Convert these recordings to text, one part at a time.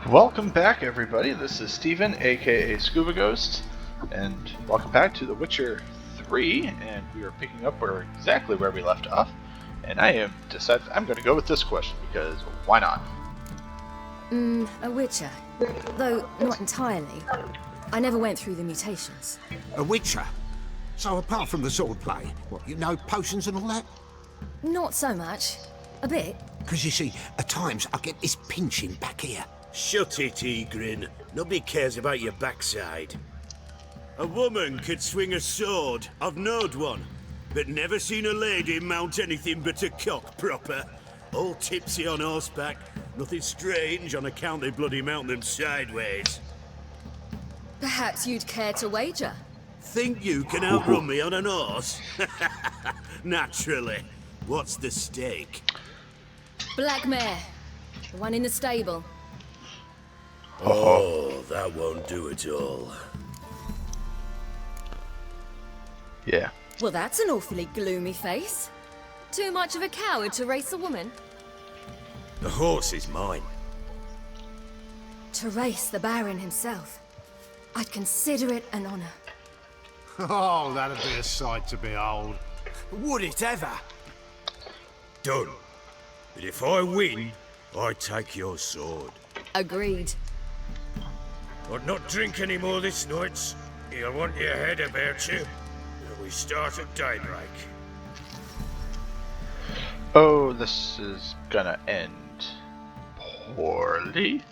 Welcome back, everybody. This is Steven, aka Scuba Ghost, and welcome back to The Witcher 3. And we are picking up exactly where we left off. And I am decided I'm going to go with this question because why not? A Witcher, though not entirely. I never went through the mutations. A Witcher? So apart from the swordplay, what, you know potions and all that? Not so much. A bit. Because you see, at times I get this pinching back here. Shut it, Egrin. Nobody cares about your backside. A woman could swing a sword. I've knowed one. But never seen a lady mount anything but a cock proper. All tipsy on horseback. Nothing strange on account they bloody mount them sideways. Perhaps you'd care to wager? Think you can outrun me on an horse? Naturally. What's the stake? Black mare. The one in the stable. Oh, that won't do it all. Yeah. Well, that's an awfully gloomy face. Too much of a coward to race a woman? The horse is mine. To race the Baron himself. I'd consider it an honor. Oh, that'd be a sight to behold. Would it ever? Done. But if I win, I take your sword. Agreed. I'd not drink any more this night. You'll want your head about you. We start at daybreak. Oh, this is gonna end poorly.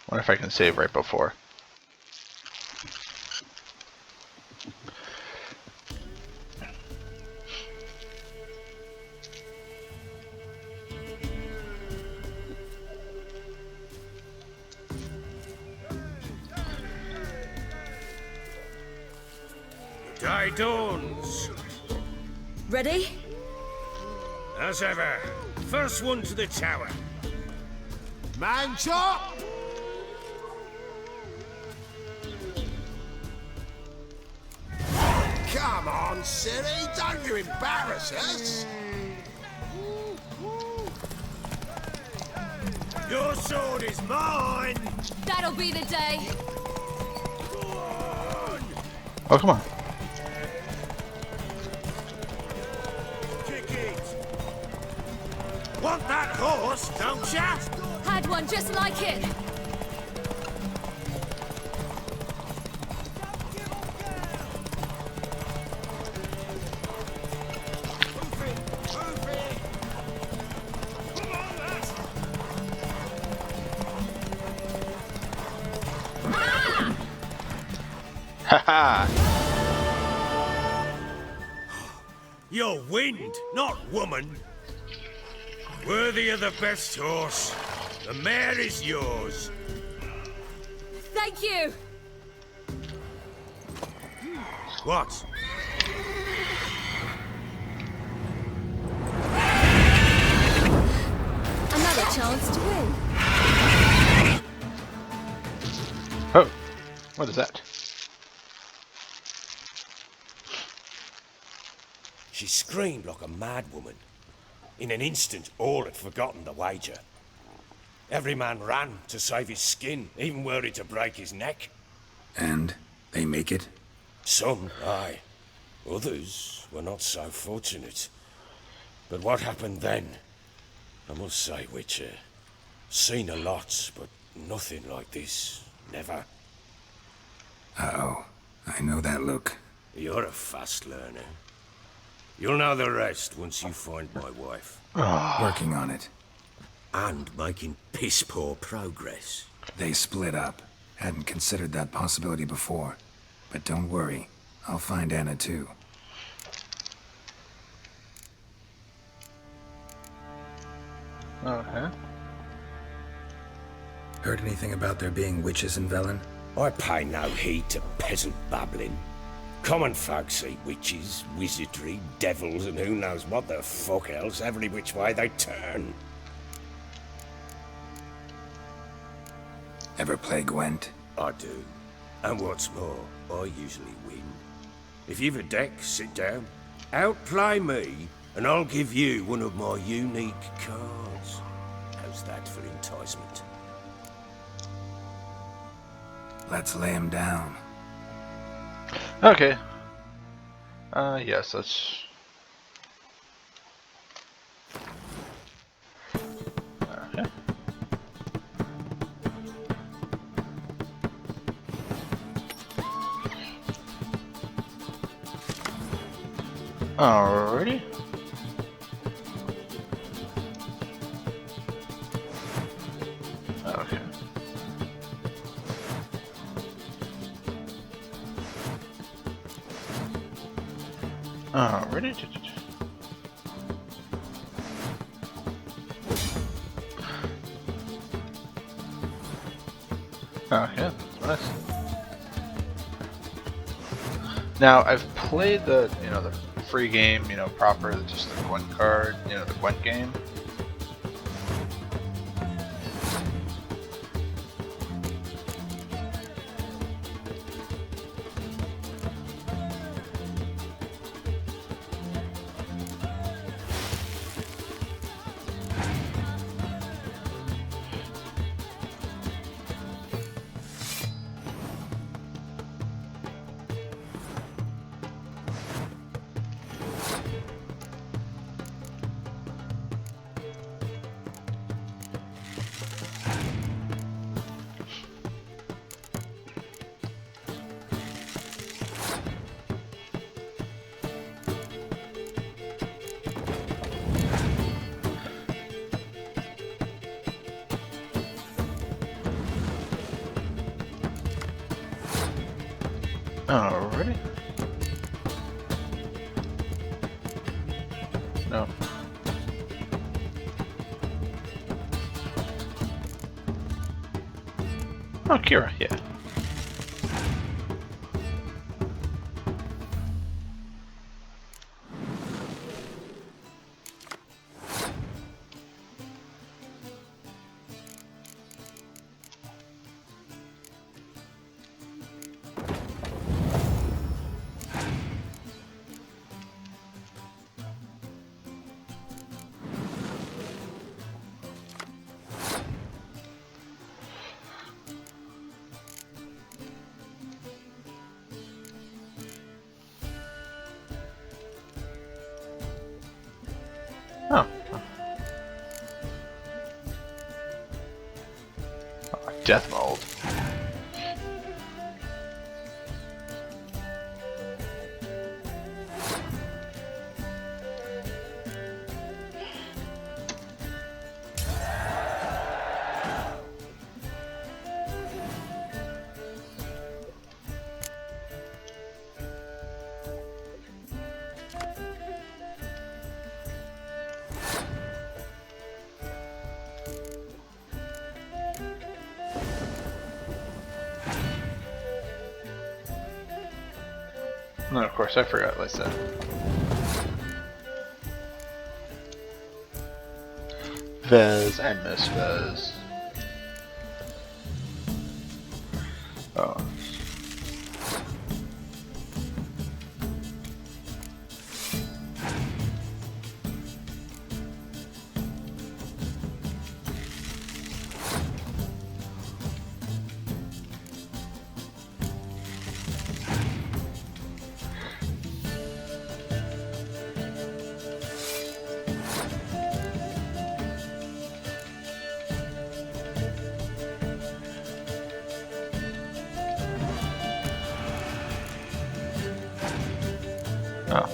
Wonder if I can save right before. Day dawns. Ready? As ever, first one to the tower. Man chop! Come on, Ciri, don't you embarrass us! Your sword is mine! That'll be the day. Oh, come on. Kick it! Want that horse, don't ya? Had one just like it. Haha! You're wind, not woman. Worthy of the best horse. The mare is yours. Thank you. What? Another chance to win. Oh, what is that? She screamed like a mad woman. In an instant, all had forgotten the wager. Every man ran to save his skin, even were it to break his neck. And they make it? Some, aye. Others were not so fortunate. But what happened then? I must say, Witcher, seen a lot, but nothing like this. Never. Uh-oh. I know that look. You're a fast learner. You'll know the rest once you find my wife. Working on it. And making piss-poor progress. They split up. Hadn't considered that possibility before. But don't worry. I'll find Anna too. Okay. Heard anything about there being witches in Velen? I pay no heed to peasant babbling. Common folk see witches, wizardry, devils, and who knows what the fuck else every which way they turn. Ever play Gwent? I do. And what's more, I usually win. If you've a deck, sit down. Outplay me, and I'll give you one of my unique cards. How's that for enticement? Let's lay him down. Okay. Yes, let's... Okay. Alrighty. Okay. Alrighty. Okay, that's nice. Now I've played the, the free game, proper, just the Gwent card, the Gwent game. Alrighty. No. Oh, Keira, yeah. Oh. Oh, death mold. No, of course, I forgot, like that. Vez, I miss Vez. Oh. Oh.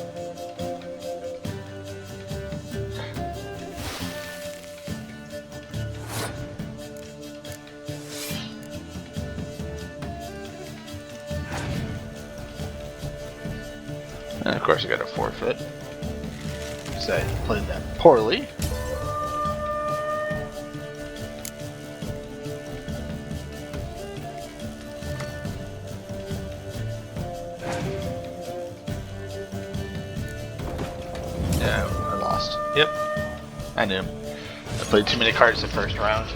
And of course I got a forfeit. Because I played that poorly. Yeah, I lost. Yep. I knew. I played too many cards the first round.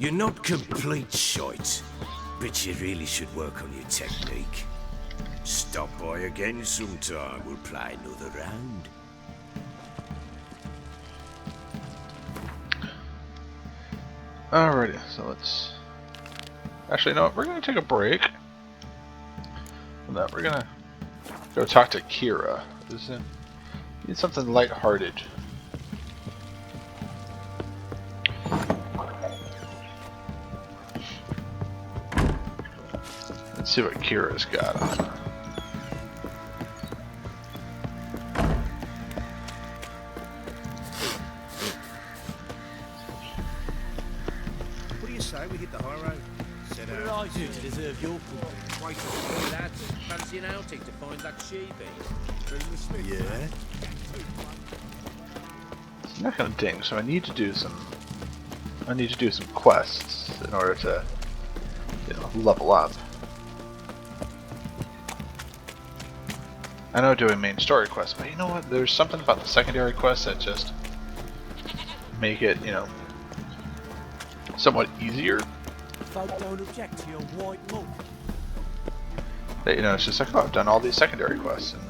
You're not complete shite, but you really should work on your technique. Stop by again sometime, we'll play another round. Alrighty, so let's... Actually, no, we're going to take a break. From that, we're going to go talk to Keira. Need something lighthearted. Let's see what Keira's got on her. What do you say we hit the high road? Set What did out. I do to deserve your company? Wait till the lads fancy an outing to find that she-beast. Yeah. It's not gonna ding, so I need to do some quests in order to, level up. I know doing main story quests, but you know what? There's something about the secondary quests that just make it, somewhat easier. Folk don't object to your white mug. It's just like, oh, I've done all these secondary quests, and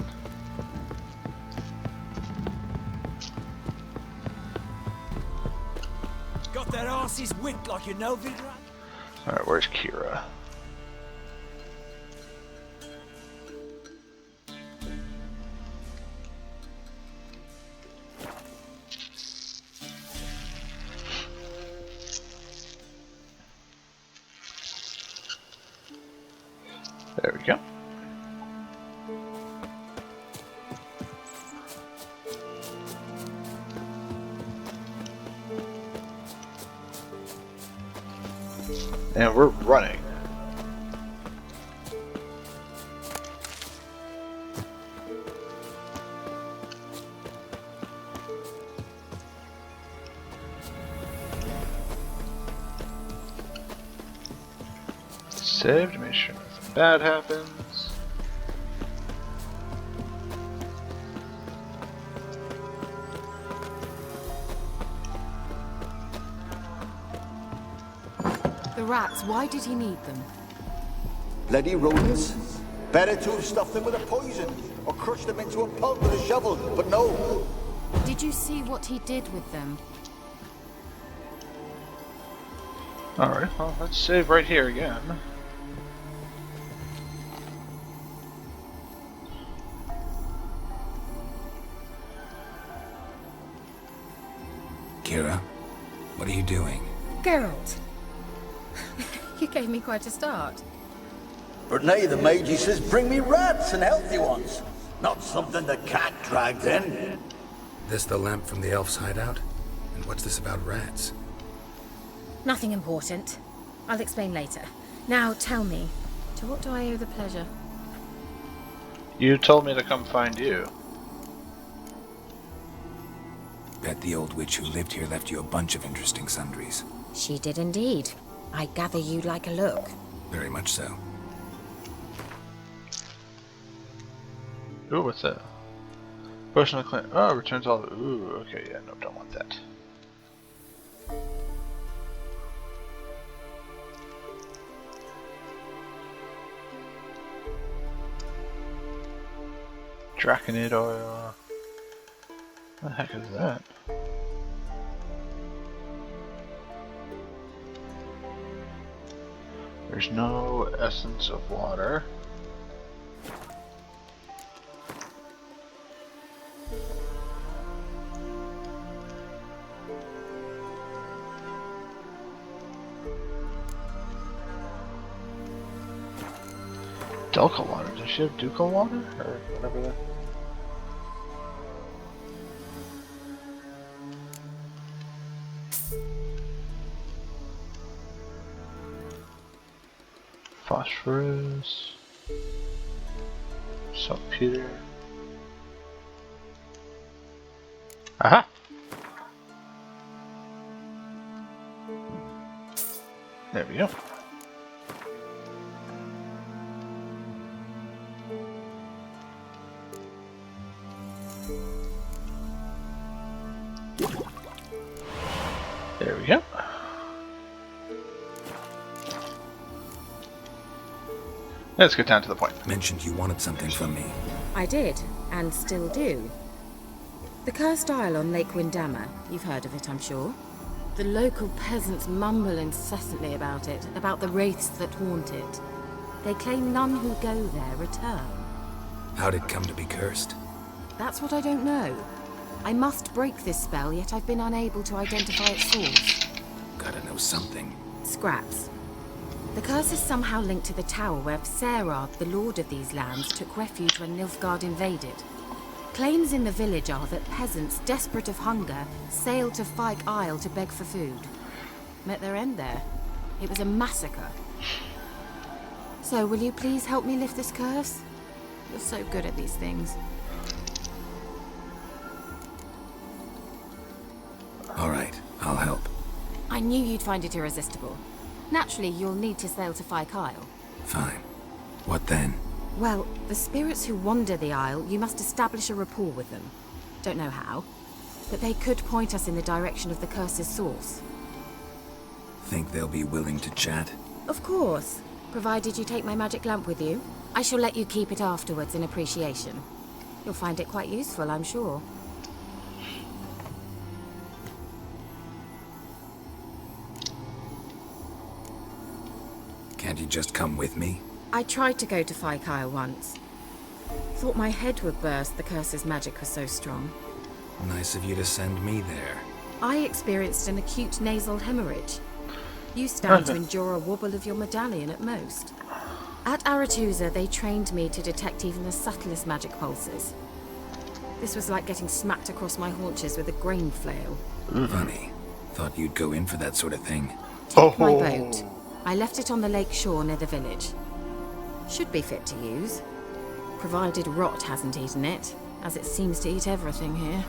Got their asses whipped like you know vid. alright, where's Keira? There we go. And we're running. Save to make sure nothing bad happens. The rats, why did he need them? Bloody rodents. Better to have stuffed them with a poison or crushed them into a pulp with a shovel, but no. Did you see what he did with them? Alright, well, let's save right here again. Keira, what are you doing? Geralt. You gave me quite a start. But now the Magi says bring me rats and healthy ones. Not something the cat dragged in. This the lamp from the elf's hideout? And what's this about rats? Nothing important. I'll explain later. Now tell me, to what do I owe the pleasure? You told me to come find you. Bet the old witch who lived here left you a bunch of interesting sundries. She did indeed. I gather you'd like a look. Very much so. Ooh, what's that? Potion of claim. Oh, returns all. Ooh, okay, yeah, no, don't want that. Draconid oil. What the heck is that? There's no essence of water. Delca water. Does she have Ducal water? Or whatever that. Phosphorus. Saltpeter. Aha! There we go. There we go. Let's get down to the point. Mentioned you wanted something from me. I did, and still do. The cursed isle on Lake Windammer. You've heard of it, I'm sure. The local peasants mumble incessantly about it, about the wraiths that haunt it. They claim none who go there return. How'd it come to be cursed? That's what I don't know. I must break this spell, yet I've been unable to identify its source. Gotta know something. Scraps. The curse is somehow linked to the tower where Sarah, the lord of these lands, took refuge when Nilfgaard invaded. Claims in the village are that peasants, desperate of hunger, sailed to Fyke Isle to beg for food. Met their end there. It was a massacre. So, will you please help me lift this curse? You're so good at these things. All right, I'll help. I knew you'd find it irresistible. Naturally, you'll need to sail to Fyke Isle. Fine. What then? Well, the spirits who wander the isle, you must establish a rapport with them. Don't know how, but they could point us in the direction of the curse's source. Think they'll be willing to chat? Of course, provided you take my magic lamp with you. I shall let you keep it afterwards in appreciation. You'll find it quite useful, I'm sure. Can't you just come with me? I tried to go to Fyke Isle once. Thought my head would burst, the curse's magic was so strong. Nice of you to send me there. I experienced an acute nasal hemorrhage. You stand to endure a wobble of your medallion at most. At Aretusa, they trained me to detect even the subtlest magic pulses. This was like getting smacked across my haunches with a grain flail. Funny. Thought you'd go in for that sort of thing. Take my boat. I left it on the lake shore near the village. Should be fit to use. Provided rot hasn't eaten it, as it seems to eat everything here.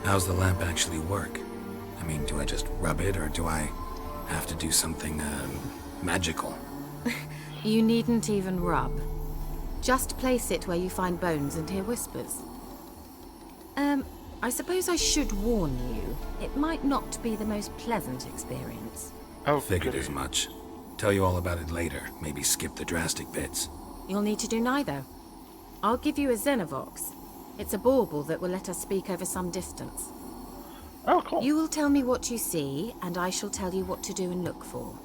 How's the lamp actually work? I mean, do I just rub it, or do I have to do something, magical? You needn't even rub. Just place it where you find bones and hear whispers. I suppose I should warn you. It might not be the most pleasant experience. Oh, figured as much. Tell you all about it later. Maybe skip the drastic bits. You'll need to do neither. I'll give you a Xenovox. It's a bauble that will let us speak over some distance. Oh, cool. You will tell me what you see, and I shall tell you what to do and look for.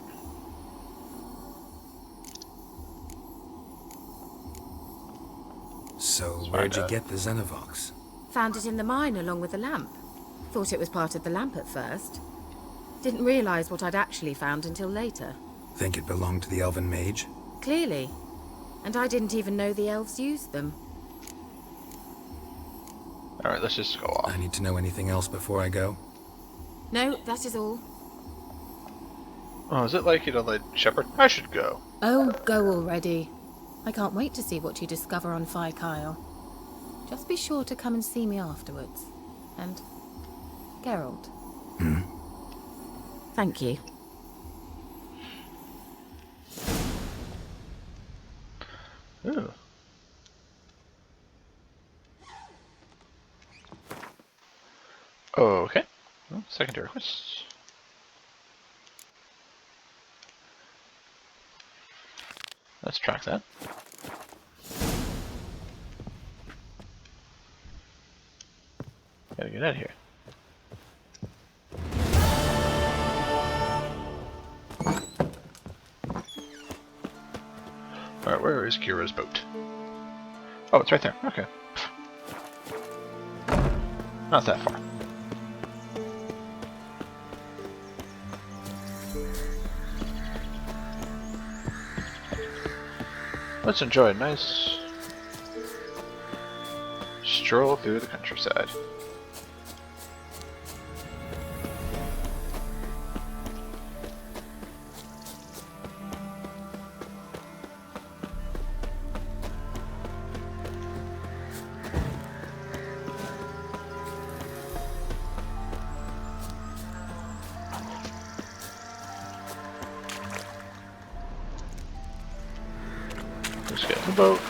So, where'd you get the Xenovox? Found it in the mine along with the lamp. Thought it was part of the lamp at first. Didn't realize what I'd actually found until later. Think it belonged to the elven mage? Clearly. And I didn't even know the elves used them. Alright, let's just go off. I need to know anything else before I go? No, that is all. Oh, is it like, like Shepherd? I should go. Oh, go already. I can't wait to see what you discover on Fyke Isle. Just be sure to come and see me afterwards. And Geralt. Thank you. Ooh. Okay. Well, secondary quests. Let's track that. Gotta get out of here. Alright, where is Keira's boat? Oh, it's right there. Okay. Not that far. Let's enjoy a nice stroll through the countryside. Let's get in the boat.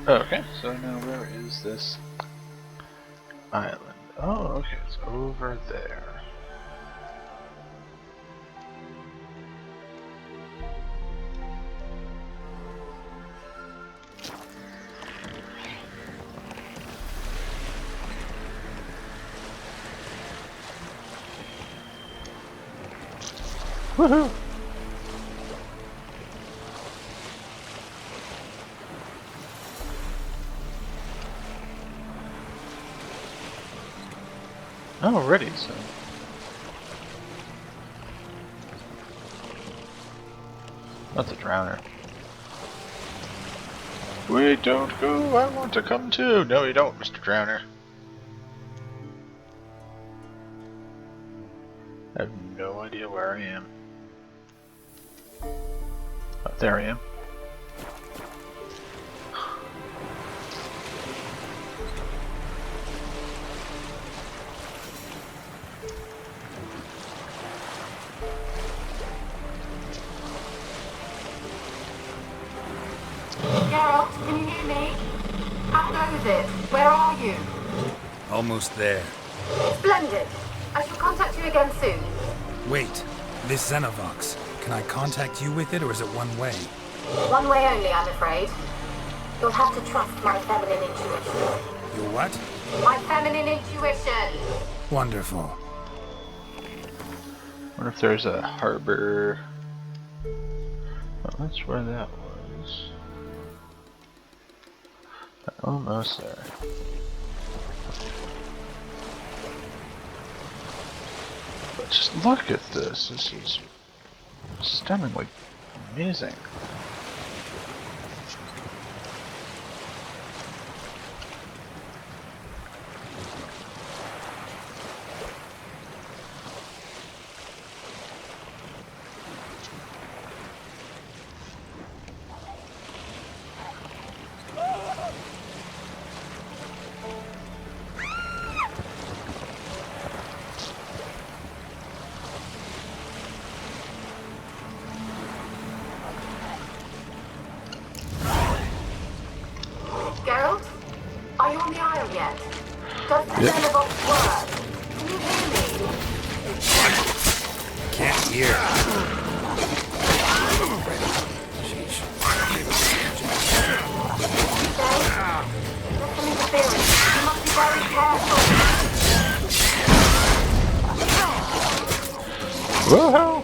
Okay, so now where is this island? Oh, okay, it's over there. Woohoo! Alrighty, so that's a drowner. Wait, don't go! I want to come too! No, you don't, Mr. Drowner. I have no idea where I am. Oh, there I am. Geralt, can you hear me? How goes it? Where are you? Almost there. Splendid. I shall contact you again soon. Wait, this Xenovox. Can I contact you with it, or is it one way? One way only, I'm afraid. You'll have to trust my feminine intuition. Your what? My feminine intuition! Wonderful. Wonder if there's a harbor. Oh, that's where that was. Almost there. But just look at this. This is stunningly amazing. Geralt? Are you on the isle yet? Does the Xenovox work? Can you hear me? Can't hear. There's some interference. You must be very careful. Woohoo!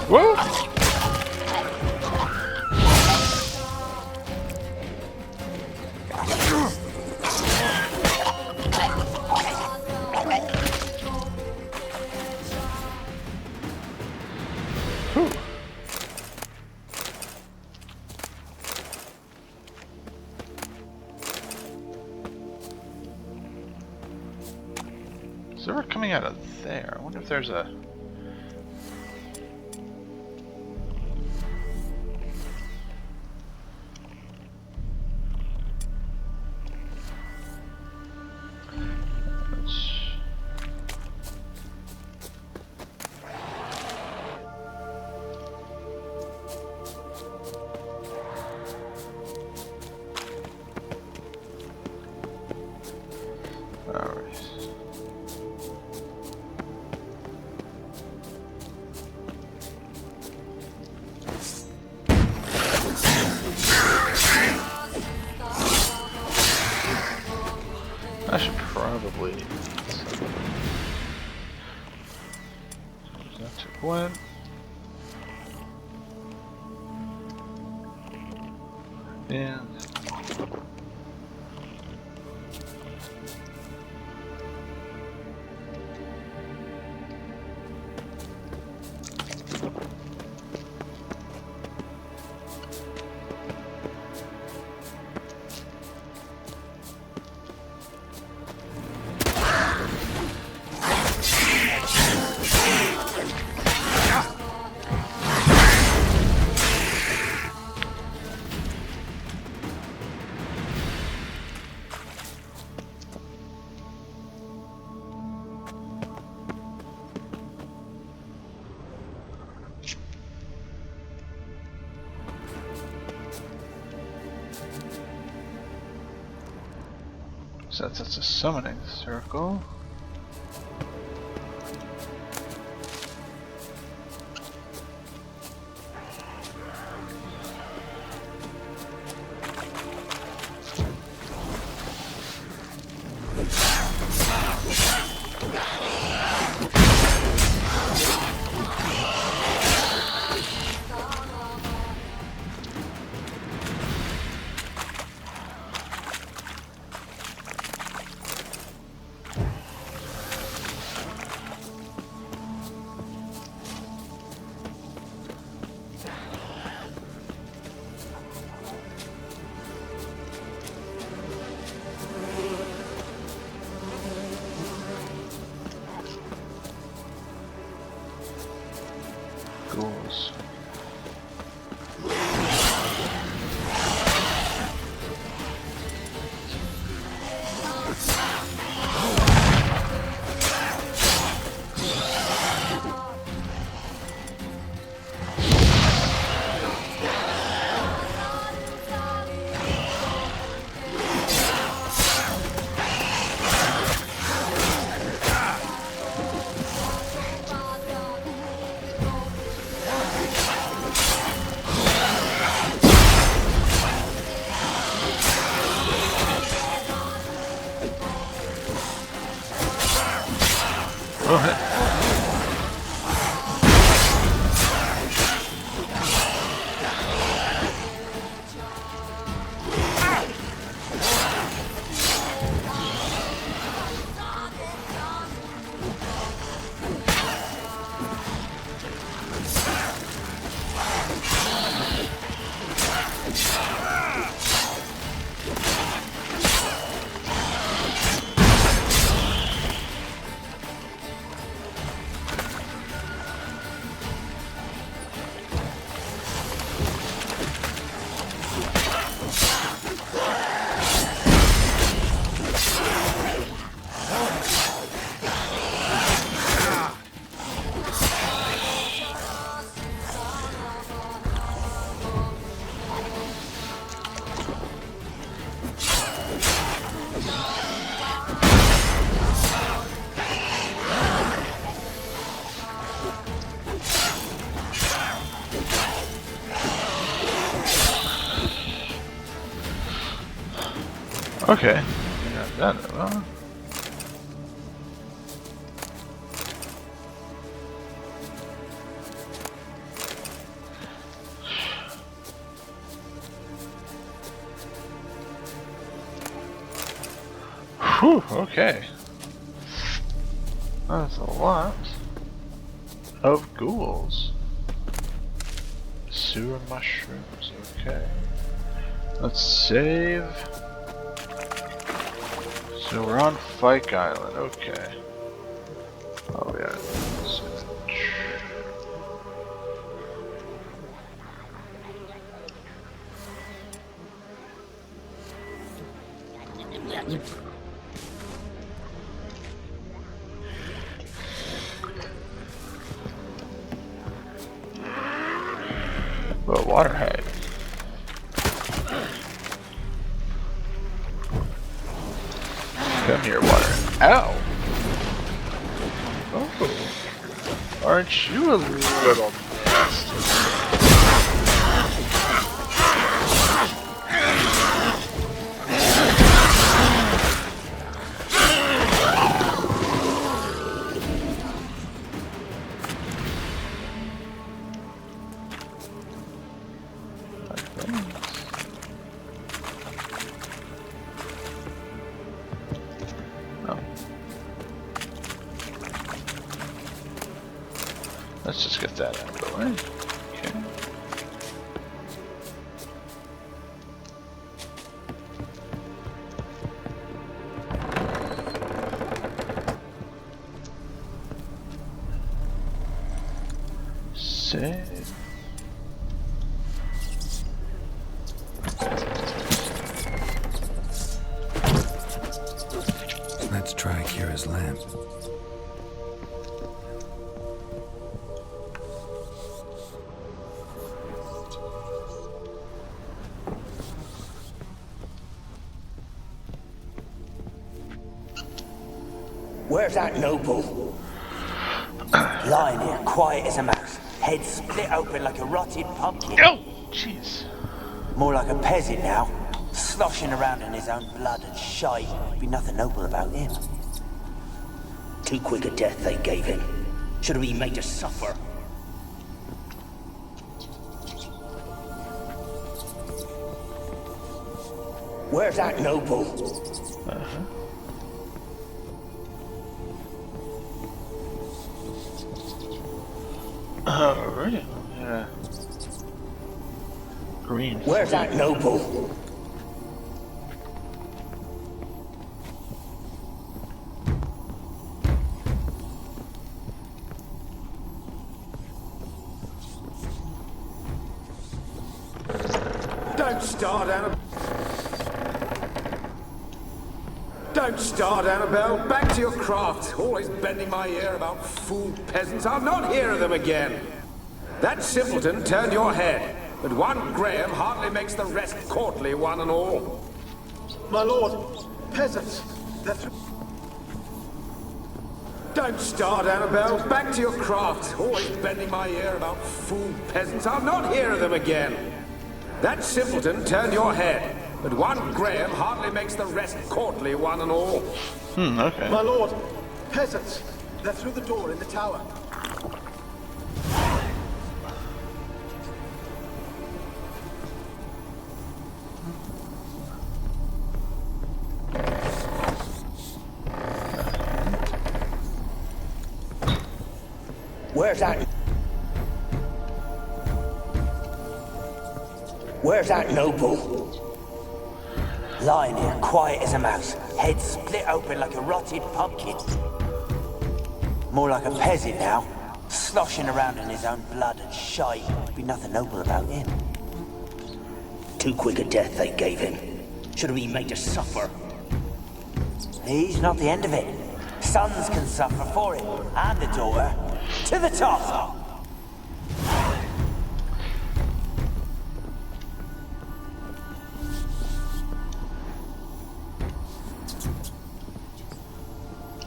Woo! So we're coming out of there. I wonder if there's a... I should probably... That took one. And... So that's a summoning circle. Ghouls. Okay. Yeah, that well. Whew, okay. That's a lot of ghouls. Sewer mushrooms, okay. Let's save. So we're on Fike Island, okay. Oh yeah. But Waterhead. Come here, water. Ow! Oh, aren't you a little nasty? Let's just get that out of the way. Okay. Save. Let's try Keira's lamp. Where's that noble? Lying here, quiet as a mouse. Head split open like a rotted pumpkin. Oh, jeez. More like a peasant now. Sloshing around in his own blood and shite. Be nothing noble about him. Too quick a death they gave him. Should have been made to suffer. Where's that noble? Alright. Green. Where's that noble? Don't start, Annabelle. Don't start, Annabelle. Back to your craft. Always bending my ear about fool peasants. I'll not hear of them again. That simpleton turned your head, but one Graham hardly makes the rest courtly, one and all. My lord, peasants, they're through. Don't start, Annabelle. Back to your craft. Always bending my ear about fool peasants. I'll not hear of them again. That simpleton turned your head, but one Graham hardly makes the rest courtly, one and all. Okay. My lord, peasants, they're through the door in the tower. Where's that? Where's that noble? Lying here, quiet as a mouse. Head split open like a rotted pumpkin. More like a peasant now. Sloshing around in his own blood and shite. Be nothing noble about him. Too quick a death they gave him. Should have been made to suffer. He's not the end of it. Sons can suffer for it, and the daughter. To the top!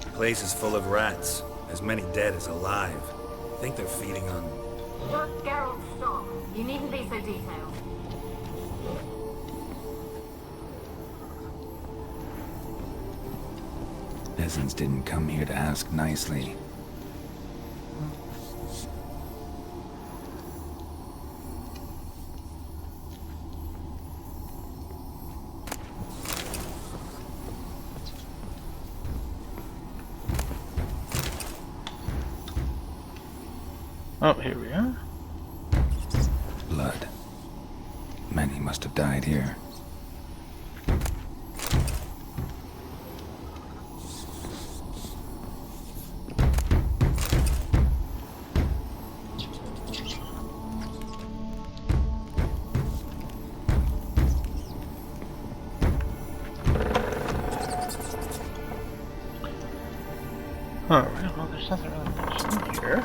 The place is full of rats. As many dead as alive. I think they're feeding on... Geralt, stop. You needn't be so detailed. Peasants didn't come here to ask nicely. Oh, here we are. Blood. Many must have died here. Alright, well, there's nothing really much in here.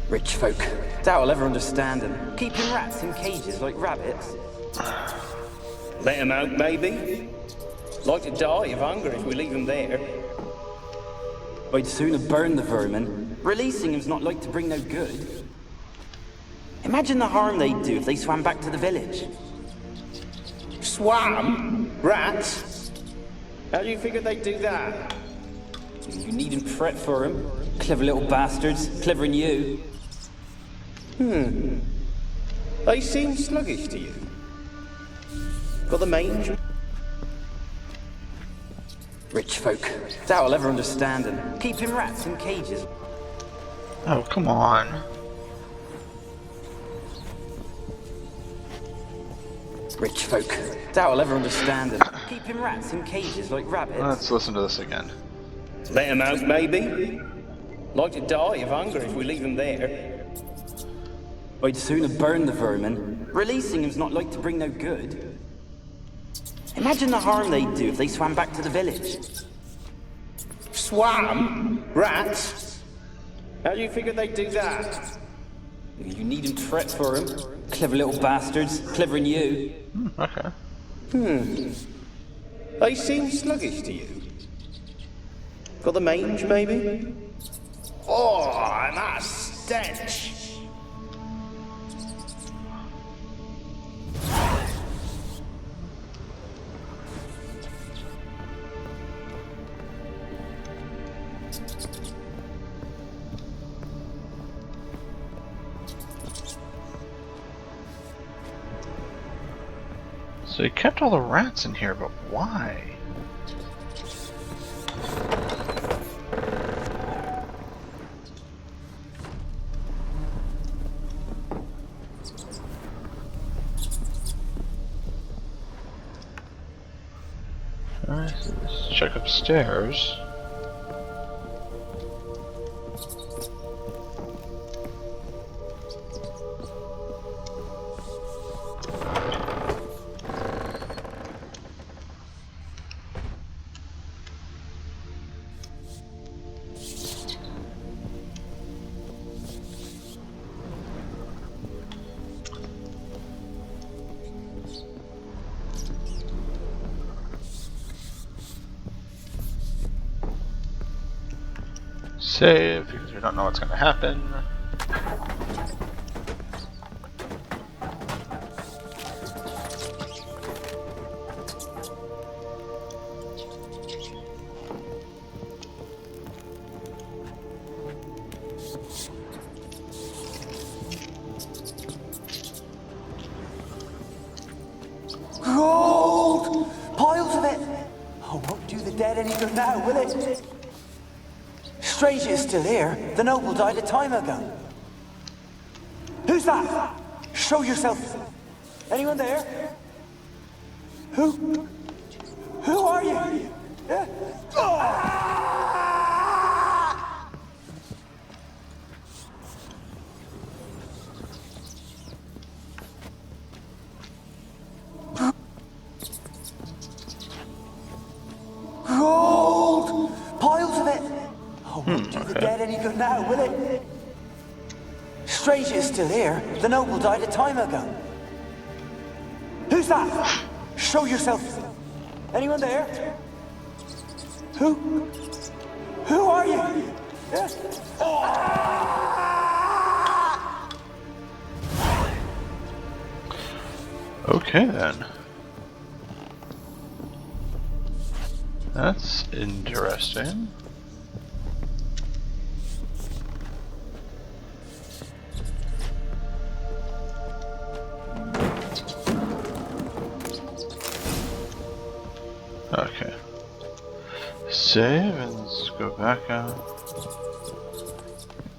Rich folk. Doubt I'll ever understand them. Keeping rats in cages like rabbits. Let them out, maybe? Like to die of hunger if we leave them there. I'd sooner burn the vermin. Releasing them's not like to bring no good. Imagine the harm they'd do if they swam back to the village. Swam? Rats? How do you figure they'd do that? You needn't fret for them. Clever little bastards. Clever than you. They seem sluggish to you. Got the mange? Rich folk. Doubt I'll ever understand them. Keeping rats in cages. Oh, come on. Rich folk. Doubt I'll ever understand them. Keeping rats in cages like rabbits. Let's listen to this again. Let them out, maybe? Like to die of hunger if we leave them there. I'd sooner burn the vermin. Releasing them's not like to bring no good. Imagine the harm they'd do if they swam back to the village. Swam? Rats? How do you figure they'd do that? You needn't fret for them. Clever little bastards. Clever than you. Okay. They seem sluggish to you. Got the mange, maybe? Oh, and that stench! So he kept all the rats in here, but why? Alright, so let's check upstairs. Save, because we don't know what's going to happen. Gold! Piles of it! Oh, won't do the dead any good now, will it? Strange it's still here. The noble died a time ago. Who's that? Show yourself. Anyone there? Who are you? Yeah? Gold! Piles of it! Oh, won't do the dead any good now, will it? Strange it's still here. The noble died a time ago. Who's that? Show yourself. Anyone there? Who are you? Yeah? Okay then. That's interesting. Okay. Save and let's go back out.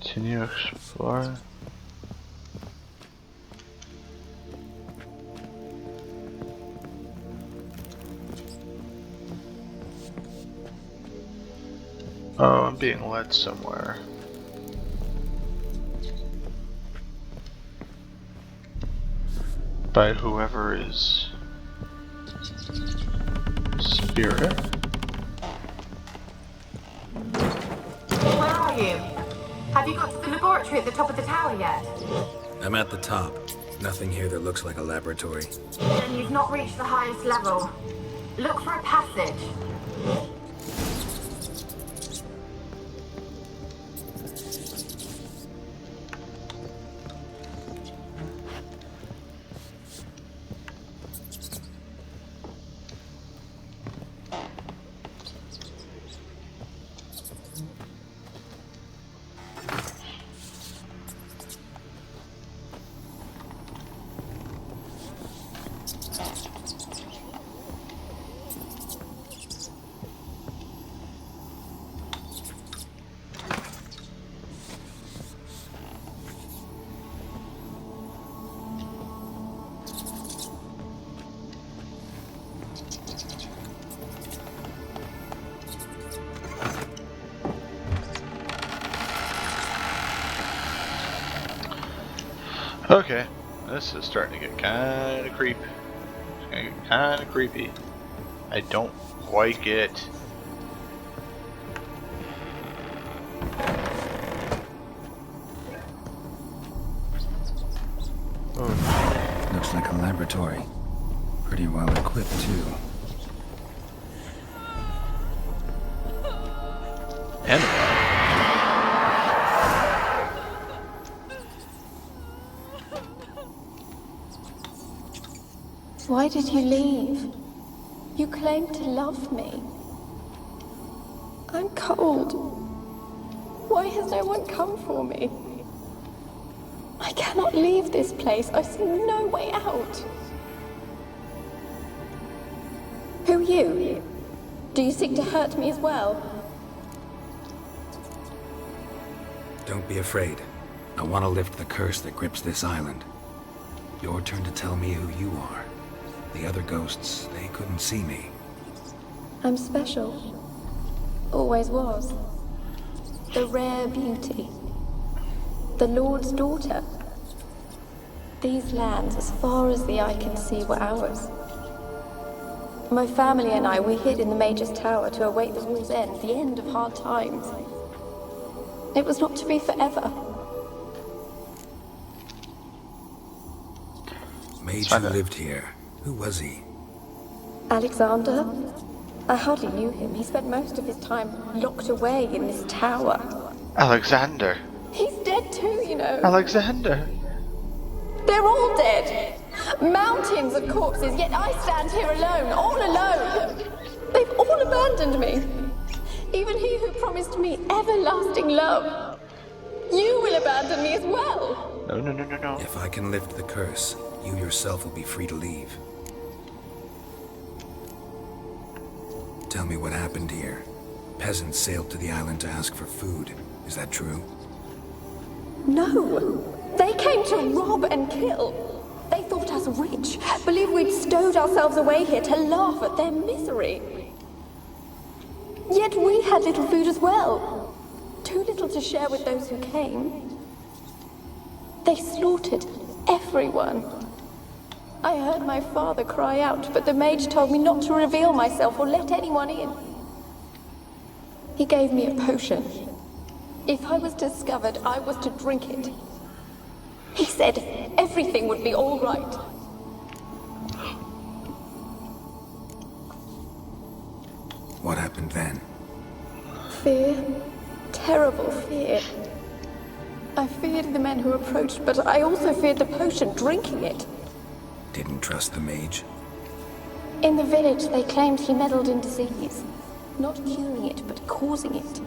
Continue explore. Oh, I'm being led somewhere. By whoever is spirit. Where are you? Have you got to the laboratory at the top of the tower yet? I'm at the top. Nothing here that looks like a laboratory. Then you've not reached the highest level. Look for a passage. Okay, this is starting to get kind of creepy. It's gonna get kind of creepy. I don't quite get. Looks like a laboratory. Pretty well equipped, too. And Why did you leave? You claimed to love me. I'm cold. Why has no one come for me? I cannot leave this place. I see no way out. Who are you? Do you seek to hurt me as well? Don't be afraid. I want to lift the curse that grips this island. Your turn to tell me who you are. The other ghosts, they couldn't see me. I'm special. Always was. The rare beauty. The Lord's daughter. These lands, as far as the eye can see, were ours. My family and I, we hid in the Major's Tower to await the war's end, the end of hard times. It was not to be forever. Mage who lived here. Who was he? Alexander? I hardly knew him. He spent most of his time locked away in this tower. Alexander. He's dead too, you know. Alexander. They're all dead. Mountains of corpses, yet I stand here alone, all alone. They've all abandoned me. Even he who promised me everlasting love. You will abandon me as well. No. If I can lift the curse, you yourself will be free to leave. Tell me what happened here. Peasants sailed to the island to ask for food. Is that true? No. They came to rob and kill. They thought us rich, believed we'd stowed ourselves away here to laugh at their misery. Yet we had little food as well. Too little to share with those who came. They slaughtered everyone. I heard my father cry out, but the mage told me not to reveal myself or let anyone in. He gave me a potion. If I was discovered, I was to drink it. He said everything would be all right. What happened then? Fear. Terrible fear. I feared the men who approached, but I also feared the potion, drinking it. Didn't trust the mage? In the village, they claimed he meddled in disease. Not curing it, but causing it.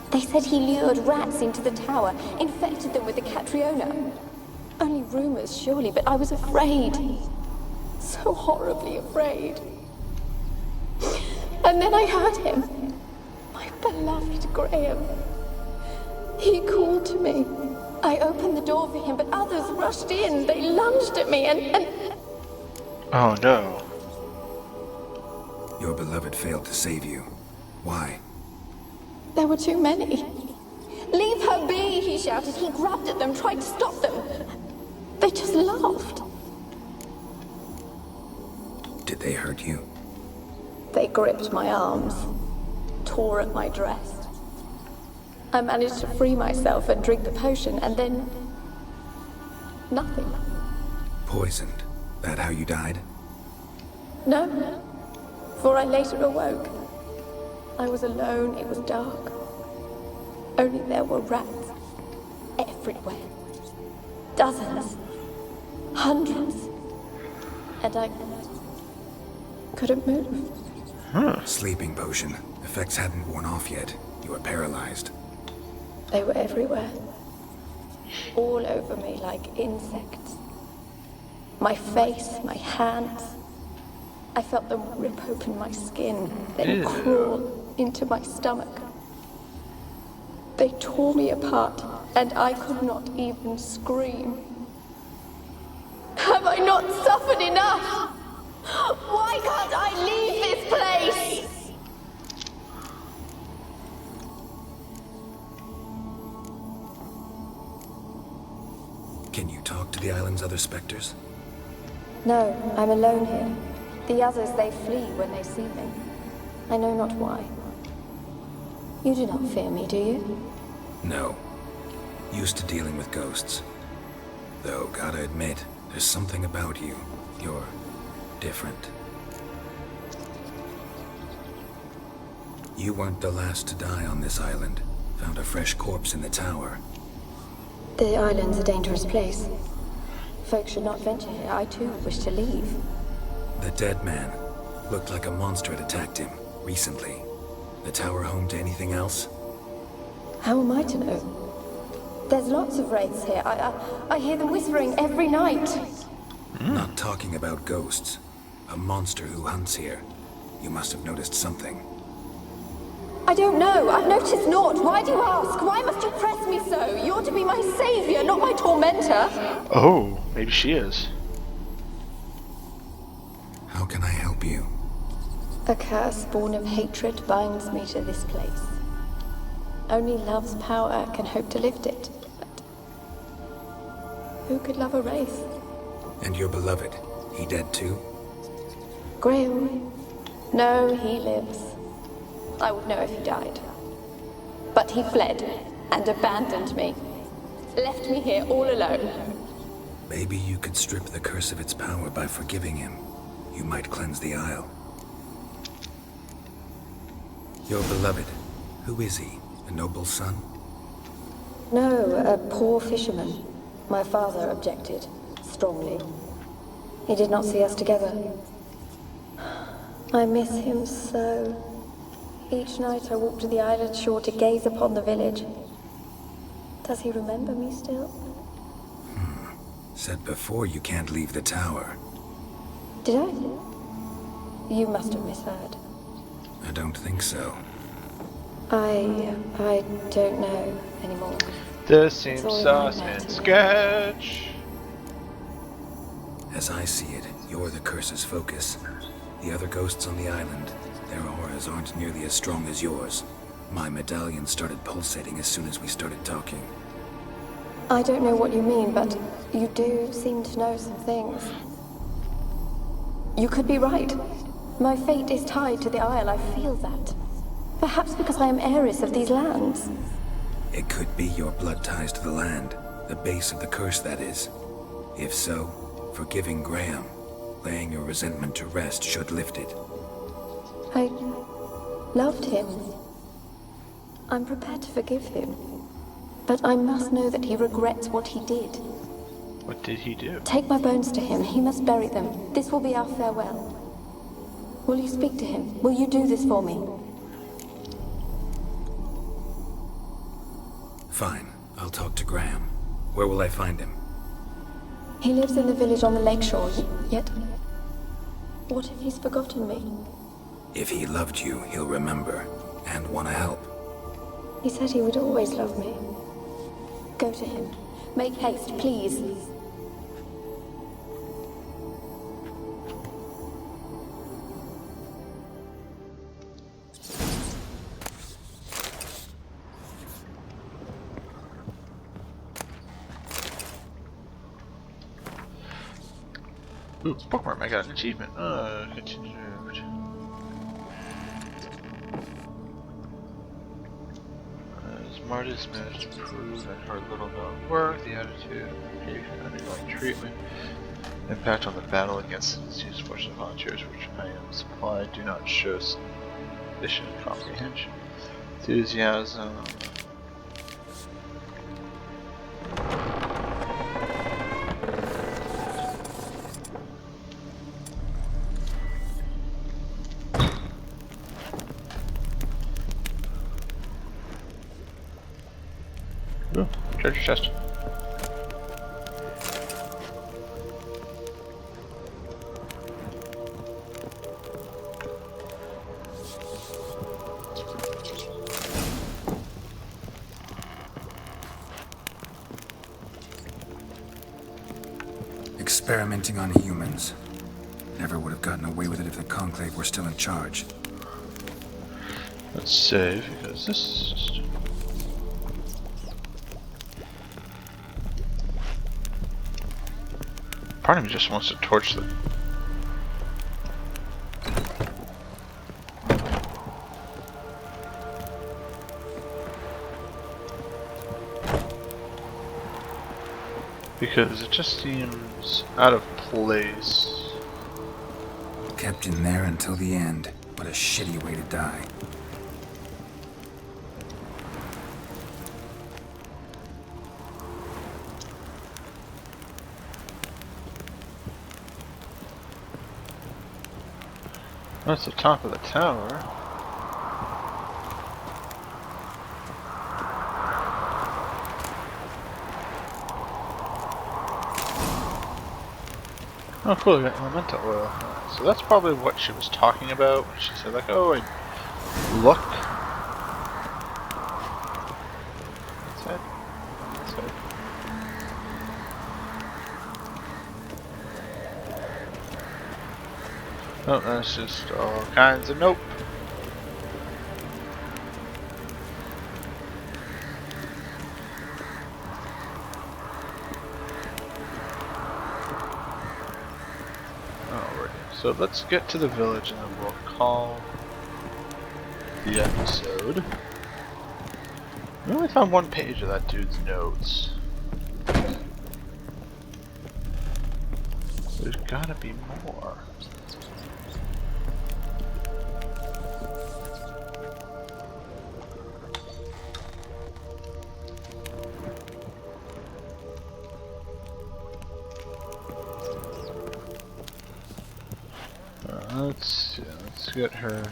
They said he lured rats into the tower, infected them with the Catriona. Only rumors, surely, but I was afraid. So horribly afraid. And then I heard him. My beloved Graham. He called to me. I opened the door for him, but others rushed in. They lunged at me and... Oh no. Your beloved failed to save you. Why? There were too many. Leave her be, he shouted. He grabbed at them, tried to stop them. They just laughed. Did they hurt you? They gripped my arms, tore at my dress. I managed to free myself and drink the potion, and then... nothing. Poisoned. That how you died? No, for I later awoke. I was alone, it was dark. Only there were rats everywhere. Dozens. Hundreds. And I couldn't move. Sleeping potion. Effects hadn't worn off yet. You were paralyzed. They were everywhere. All over me like insects. My face, my hands. I felt them rip open my skin, then crawl into my stomach. They tore me apart, and I could not even scream. Have I not suffered enough? Why can't I leave this place? Can you talk to the island's other specters? No, I'm alone here. The others, they flee when they see me. I know not why. You do not fear me, do you? No. Used to dealing with ghosts. Though, gotta admit, there's something about you. You're different. You weren't the last to die on this island. Found a fresh corpse in the tower. The island's a dangerous place. Folk should not venture here. I too wish to leave. The dead man. Looked like a monster had attacked him, recently. The tower home to anything else? How am I to know? There's lots of wraiths here. I hear them whispering every night. Not talking about ghosts. A monster who hunts here. You must have noticed something. I don't know. I've noticed naught. Why do you ask? Why must you press me so? You're to be my savior, not my tormentor. Oh, maybe she is. How can I help you? A curse born of hatred binds me to this place. Only love's power can hope to lift it. But who could love a wraith? And your beloved, he dead too? Graham? No, he lives. I would know if he died. But he fled and abandoned me. Left me here all alone. Maybe you could strip the curse of its power by forgiving him. You might cleanse the Isle. Your beloved, who is he? A noble son? No, a poor fisherman. My father objected, strongly. He did not see us together. I miss him so. Each night I walk to the island shore to gaze upon the village. Does he remember me still? Said before you can't leave the tower. Did I? You must have misheard. I don't think so. I don't know anymore. This seems sus and sketch. As I see it, you're the curse's focus. The other ghosts on the island, their auras aren't nearly as strong as yours. My medallion started pulsating as soon as we started talking. I don't know what you mean, but you do seem to know some things. You could be right. My fate is tied to the Isle, I feel that. Perhaps because I am heiress of these lands. It could be your blood ties to the land, the base of the curse, that is. If so, forgiving Graham, laying your resentment to rest should lift it. I loved him. I'm prepared to forgive him. But I must know that he regrets what he did. What did he do? Take my bones to him. He must bury them. This will be our farewell. Will you speak to him? Will you do this for me? Fine. I'll talk to Graham. Where will I find him? He lives in the village on the lakeshore, yet... What if he's forgotten me? If he loved you, he'll remember, and want to help. He said he would always love me. Go to him. Make haste, please. Ooh, bookmark, I got an achievement. Continued. Martis managed to prove that her little known work, the attitude, patient, undergoing treatment, impact on the battle against the disease force of volunteers which I am supplied do not show sufficient comprehension. Enthusiasm. Ooh, treasure chest. Experimenting on humans. Never would have gotten away with it if the Conclave were still in charge. Let's save, because this is just... Part of me just wants to torch them. Because it just seems out of place. Kept in there until the end. What a shitty way to die. That's the top of the tower. Oh cool, we got elemental oil. So that's probably what she was talking about when she said like, oh, I look. That's it. That's it. Oh, that's just all kinds of nope. So let's get to the village and then we'll call the episode. We only found one page of that dude's notes. There's gotta be more. Let's get her.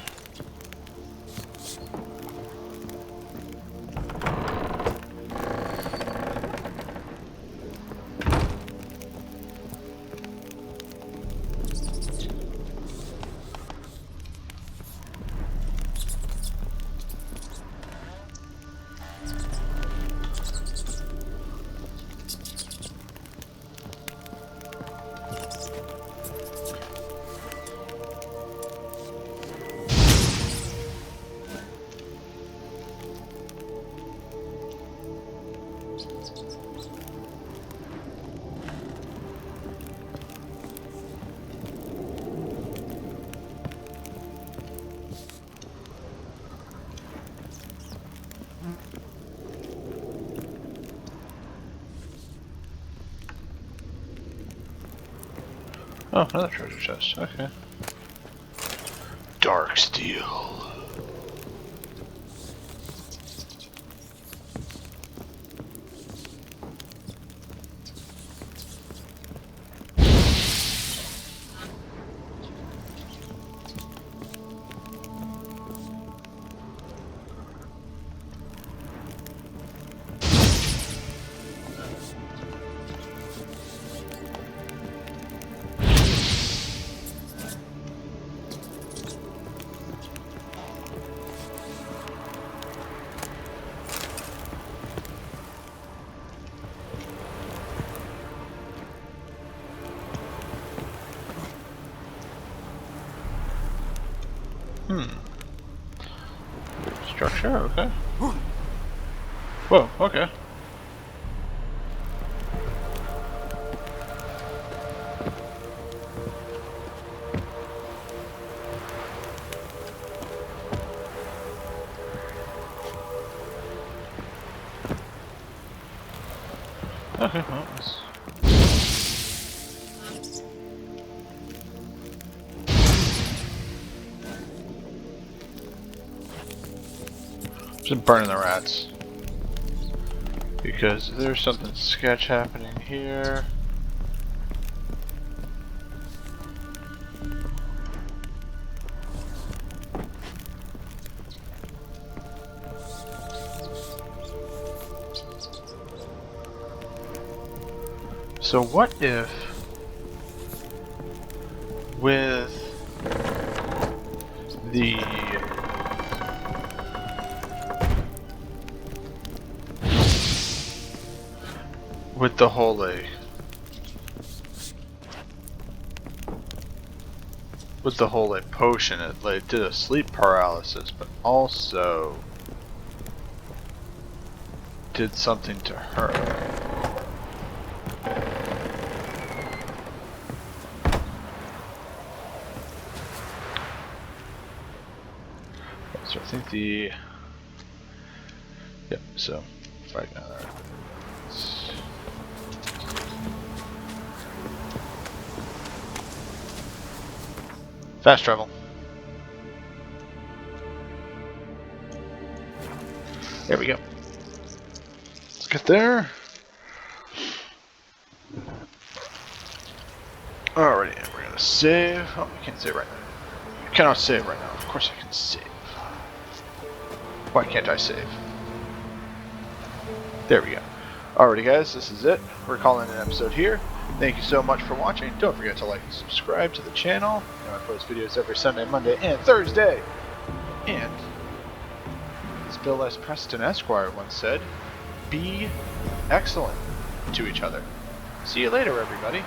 Oh, another treasure chest. Okay. Dark steel. Structure, okay. Whoa, okay. Okay, well, let's... Just burning the rats. Because there's something sketch happening here. So what if with the holy potion, it like did a sleep paralysis, but also did something to her. So I think the... Yep, so... Right, fast travel. There we go. Let's get there. Alrighty, we're gonna save. Oh, we can't save right now. I cannot save right now. Of course I can save. Why can't I save? There we go. Alrighty guys, this is it. We're calling an episode here. Thank you so much for watching. Don't forget to like and subscribe to the channel. You know, I post videos every Sunday, Monday, and Thursday. And, as Bill S. Preston Esquire once said, be excellent to each other. See you later, everybody.